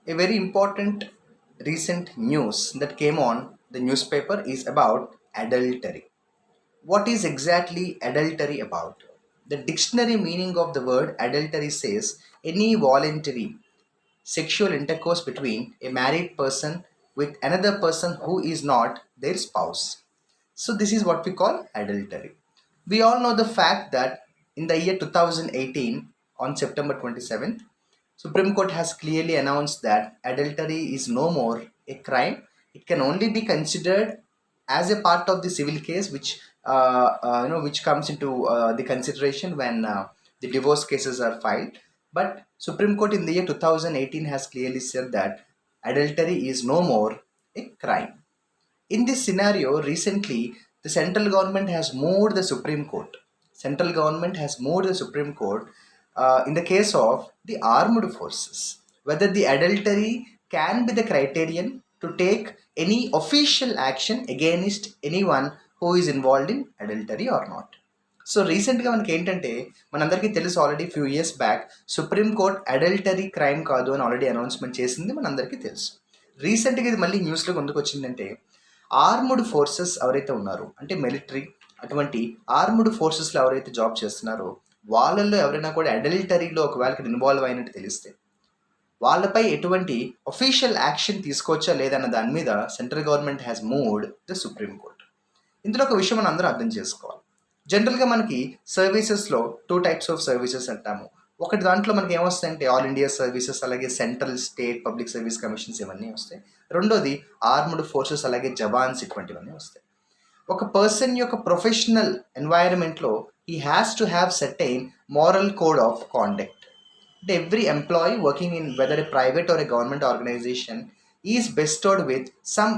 A very important recent news that came on the newspaper is about adultery. What is exactly adultery about? The dictionary meaning of the word adultery says any voluntary sexual intercourse between a married person with another person who is not their spouse. So, this is what we call adultery. We all know the fact that in the year 2018, on September 27th, Supreme Court has clearly announced that adultery is no more a crime. It can only be considered as a part of the civil case, which comes into the consideration when the divorce cases are filed. But Supreme Court in the year 2018 has clearly said that adultery is no more a crime. In this scenario, recently the central government has moved the Supreme Court. Central government has moved the Supreme Court in the case of the armed forces. Whether the adultery can be the criterion to take any official action against anyone who is involved in adultery or not. So రీసెంట్గా మనకి ఏంటంటే మనందరికీ తెలుసు already few years back supreme court adultery crime కాదు అని already announcement చేసింది మనందరికీ తెలుసు. రీసెంట్గా ఇది మళ్ళీ న్యూస్లో ఎందుకు వచ్చిందంటే ఆర్మ్డ్ ఫోర్సెస్ ఎవరైతే ఉన్నారో అంటే మిలిటరీ అటువంటి ఆర్మ్డ్ ఫోర్సెస్లో ఎవరైతే జాబ్ చేస్తున్నారో వాళ్ళల్లో ఎవరైనా కూడా అడల్టరీలో ఒకవేళ ఇన్వాల్వ్ అయినట్టు తెలిస్తే వాళ్ళపై ఎటువంటి అఫీషియల్ యాక్షన్ తీసుకోవచ్చా లేదన్న దాని మీద central government has moved the supreme court. ఇందులో ఒక విషయం మనం అందరం అర్థం చేసుకోవాలి. జనరల్గా మనకి సర్వీసెస్లో టూ టైప్స్ ఆఫ్ సర్వీసెస్ అంటాము. ఒకటి దాంట్లో మనకి ఏమొస్తాయంటే ఆల్ ఇండియా సర్వీసెస్, అలాగే central state public service commissions ఇవన్నీ వస్తాయి. రెండోది ఆర్మ్డ్ ఫోర్సెస్, అలాగే జవాన్స్ ఇటువంటివన్నీ వస్తాయి. ఒక పర్సన్ యొక్క ప్రొఫెషనల్ ఎన్వైరన్మెంట్లో he has to have certain moral code of conduct. అంటే every employee working in whether a private or a government organisation is bestowed with some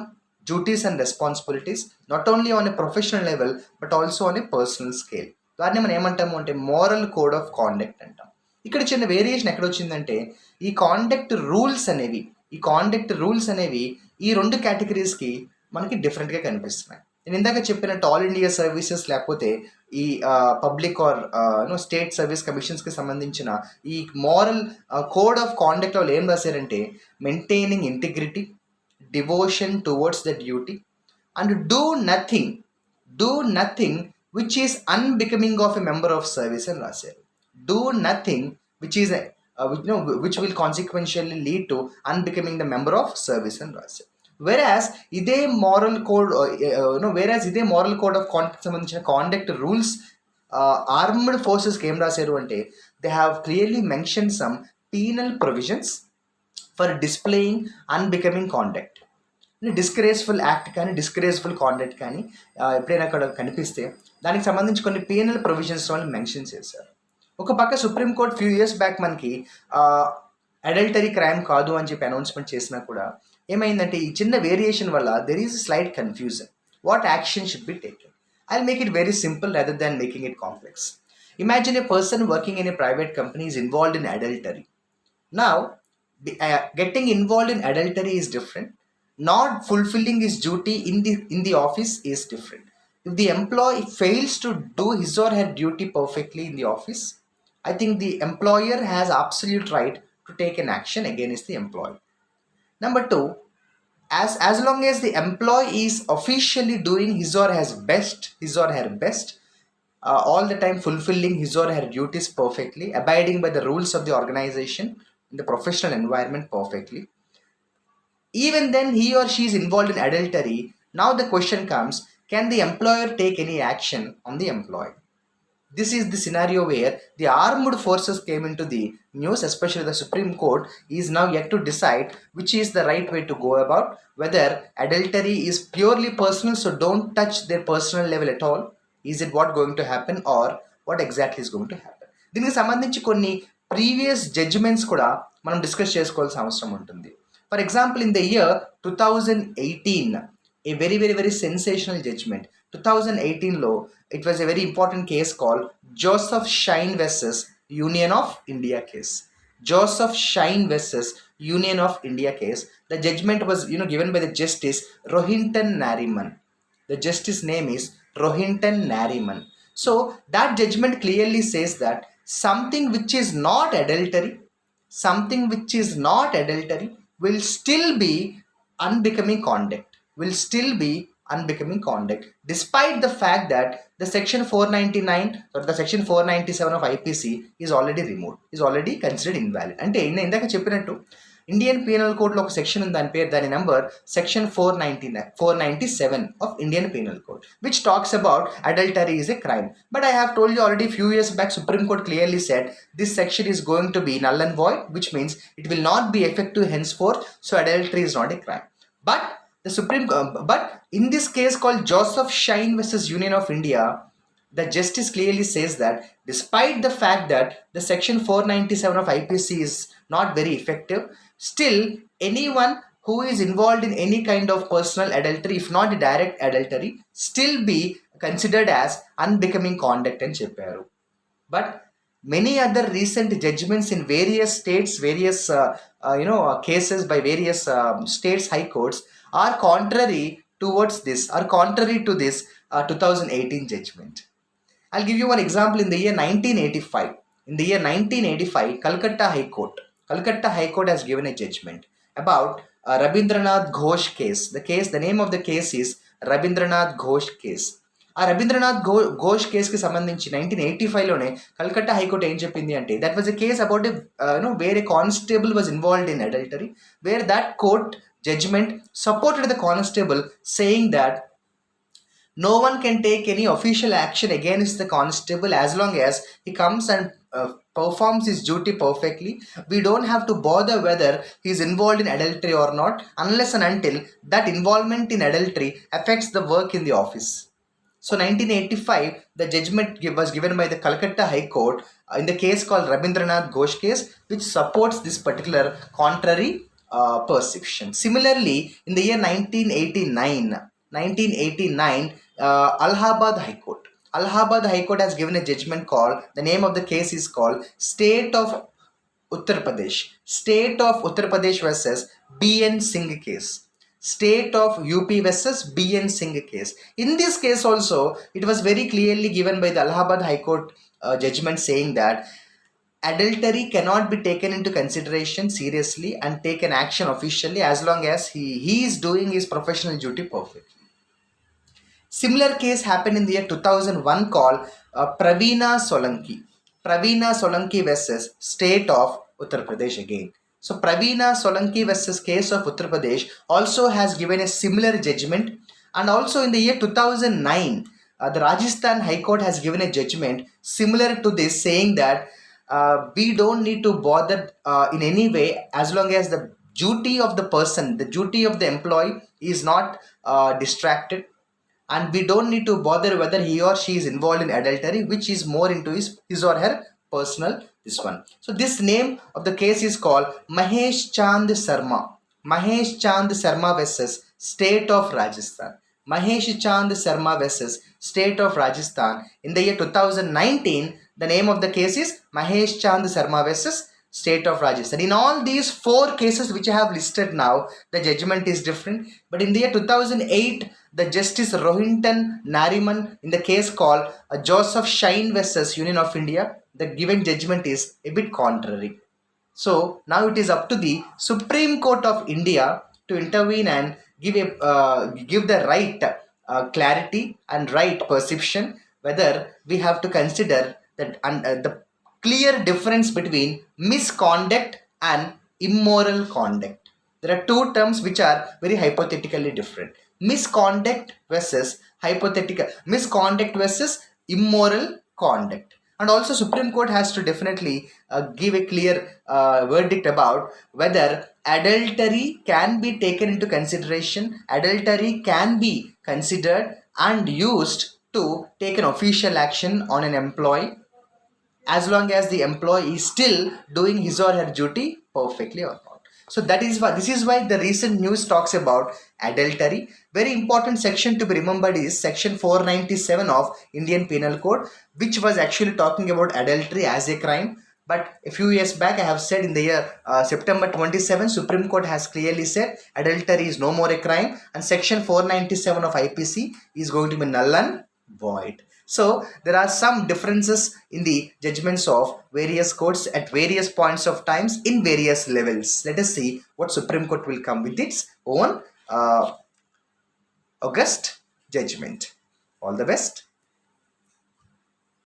duties and responsibilities not only on a professional level but also on a personal scale. దాన్ని మనం ఏమంటాము అంటే moral code of conduct అంటాం. ఇక్కడ చిన్న variation ఎక్కడ వచ్చిందంటే ఈ కాండక్ట్ రూల్స్ అనేవి ఈ రెండు కేటగిరీస్కి మనకి డిఫరెంట్గా కనిపిస్తున్నాయి. నేను ఇందాక చెప్పినట్టు ఆల్ ఇండియా సర్వీసెస్ లేకపోతే ఈ పబ్లిక్ ఆర్ స్టేట్ సర్వీస్ కమిషన్స్కి సంబంధించిన ఈ మోరల్ కోడ్ ఆఫ్ కాండక్ట్ వాళ్ళు ఏం రాశారంటే maintaining integrity, devotion towards the duty, and do nothing which is unbecoming of a member of service అని రాశారు. Do nothing which is which will consequentially lead to unbecoming the member of service అని రాశారు. ఇదే moral code of conduct సంబంధించిన conduct rules armed ఫోర్సెస్కి ఏం రాశారు అంటే they have clearly mention some penal provisions for displaying unbecoming conduct. Disgraceful act కానీ disgraceful conduct కానీ ఎప్పుడైనా అక్కడ కనిపిస్తే దానికి సంబంధించి కొన్ని పీనల్ ప్రొవిజన్స్ వాళ్ళు మెన్షన్ చేశారు. ఒక పక్క సుప్రీంకోర్టు ఫ్యూ ఇయర్స్ బ్యాక్ మనకి అడల్టరీ క్రైమ్ కాదు అని చెప్పి అనౌన్స్మెంట్ చేసినా కూడా ఏమైందంటే ఈ చిన్న వేరియేషన్ వల్ల there is slight confusion. What action should be taken? I make it very simple rather than making it complex. Imagine a person working in a private company is involved in adultery. Now, getting involved in adultery is different. Not fulfilling his duty in the office is different. If the employee fails to do his or her duty perfectly in the office, I think the employer has absolute right to take an action against the employee. Number two, as long as the employee is officially doing his or her best, all the time fulfilling his or her duties perfectly, abiding by the rules of the organization in the professional environment perfectly, even then he or she is involved in adultery. Now the question comes, can the employer take any action on the employee? This is the scenario where the armed forces came into the news, especially the Supreme Court is now yet to decide which is the right way to go about, whether adultery is purely personal, so don't touch their personal level at all. Is it what going to happen or what exactly is going to happen? దీనికి సంబంధించి కొన్ని previous judgements కూడా మనం discuss చేసుకోవాల్సిన అవసరం ఉంటుంది. For example, in the year 2018, a very, very, very sensational judgment. 2018 it was a very important case called Joseph Shine versus Union of India case. Joseph Shine versus Union of India case. The judgment was given by the Justice Rohinton Nariman. The justice name is Rohinton Nariman. So that judgment clearly says that something which is not adultery will still be unbecoming conduct, will still be unbecoming conduct, despite the fact that the section 499 or the section 497 of IPC is already removed, is already considered invalid. అంటే ఇందాక చెప్పినట్టు Indian penal కోడ్లో ఒక section ఉంది, దాని పేరు, దాని number section 497 of Indian penal code, which talks about adultery is a crime. But I have told you already few years back, supreme court clearly said this section is going to be null and void, which means it will not be effective henceforth, so adultery is not a crime. But the but in this case called Joseph Shine versus Union of India, the justice clearly says that despite the fact that the section 497 of IPC is not very effective, still anyone who is involved in any kind of personal adultery, if not direct adultery, still be considered as unbecoming conduct and చెప్పారు. But many other recent judgments in various states, various cases by various states high courts are contrary towards this, are contrary to this 2018 judgment. I'll give you one example. In the year 1985, Calcutta High Court has given a judgment about Rabindranath Ghosh case. The name of the case is Rabindranath Ghosh case. ఆ రవీంద్రనాథ్ ఘోష్ కేసుకి సంబంధించి 1985లోనే Calcutta high court ఏం చెప్పింది అంటే, that was a case about where a constable was involved in adultery, where that court judgment supported the constable, saying that no one can take any official action against the constable as long as he comes and performs his duty perfectly. We don't have to bother whether he is involved in adultery or not, unless and until that involvement in adultery affects the work in the office. So 1985, the judgment was given by the Calcutta High Court in the case called Rabindranath Ghosh case, which supports this particular contrary perception. Similarly, in the year 1989, Allahabad High Court has given a judgment called, the name of the case is called State of Uttar Pradesh versus BN Singh case. State of UP versus BN Singh case. In this case also, it was very clearly given by the Allahabad High Court judgment, saying that adultery cannot be taken into consideration seriously and taken action officially as long as he is doing his professional duty perfectly. Similar case happened in the year 2001 called Praveena Solanki versus State of Uttar Pradesh again. So Praveena Solanki versus case of Uttar Pradesh also has given a similar judgment. And also in the year 2009, the Rajasthan High Court has given a judgment similar to this, saying that we don't need to bother in any way as long as the duty of the person, the duty of the employee is not distracted, and we don't need to bother whether he or she is involved in adultery, which is more into his or her personal this one. So this name of the case is called Mahesh Chand Sarma versus State of Rajasthan. In the year 2019, the name of the case is Mahesh Chand Sarma versus State of Rajasthan. In all these 4 cases which I have listed now, the judgment is different. But in the year 2008, the Justice Rohinton Nariman, in the case called Joseph Shine versus Union of India, the given judgment is a bit contrary. So now it is up to the Supreme Court of India to intervene and give the right clarity and right perception, whether we have to consider that the clear difference between misconduct and immoral conduct. There are 2 terms which are very hypothetically different. Misconduct versus immoral conduct. And also Supreme Court has to definitely give a clear verdict about whether adultery can be taken into consideration, adultery can be considered and used to take an official action on an employee, as long as the employee is still doing his or her duty perfectly or not. So this is why the recent news talks about adultery. Very important section to be remembered is section 497 of Indian Penal Code, which was actually talking about adultery as a crime. But a few years back, I have said in the year September 27, Supreme Court has clearly said adultery is no more a crime, and section 497 of IPC is going to be null and void. So there are some differences in the judgments of various courts at various points of times in various levels. Let us see what Supreme Court will come with its own august judgment. All the best.